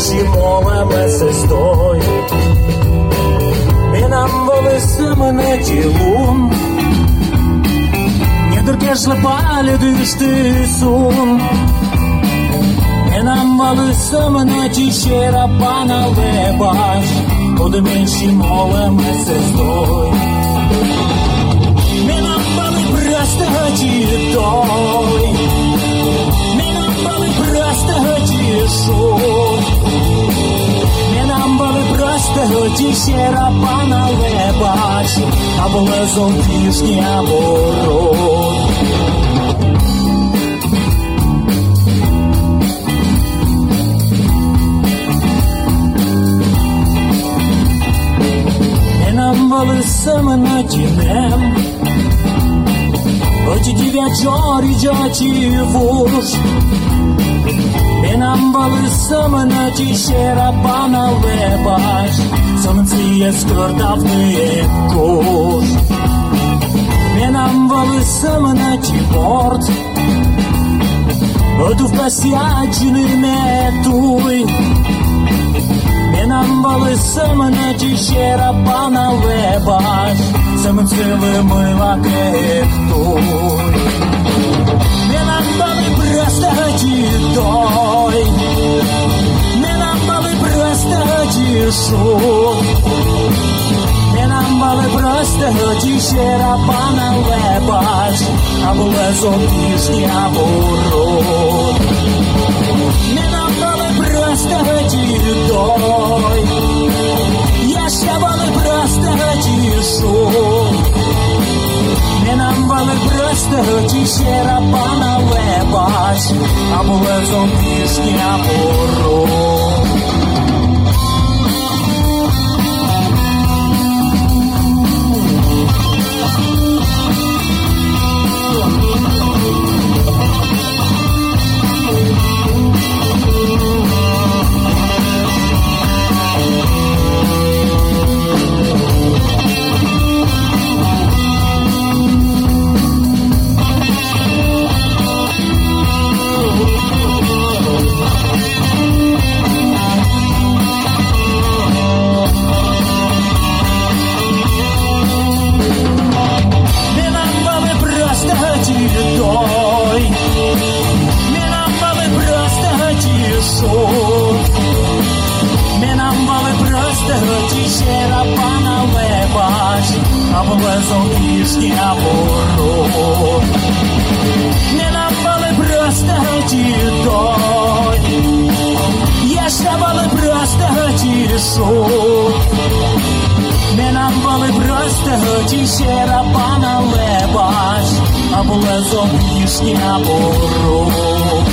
și mola mă să stoi. E n-am vălăsă mână ce lun, не дуркеш лапали дышты сун. E n-am vălăsă mână ce șera pana lebaș, o de men și mola mă să stoi. E n-am vălă proastă ce doi, Просто тишу, не нам было просто тишера пана лебаш, а было золотишний оборот. Не нам было самонаденем, оти девячори джати вуш. N-am vălăsă mână ce șera pana lebaș, să-mi ție scărdavnăie coș. N-am vălăsă mână ce port, tu в посячины метуй. N-am vălăsă mână ce șera pana lebaș, să-mi ție mâla căptui. N-am vălă proastă doi, ne-am bălă proastă șut, ne-am bălă proastă șera pana lebaș, a bălă zoltiști aburut. Ne-am bălă proastă doi, ești bălă proastă șut, ne-am bălă proastă șera pana lebaș, a bălă zoltiști aburut. Золотишний оборот. Не нам было просто дой, еще было просто шут. Не нам было просто тишера пана лебаш, а было золотишний оборот.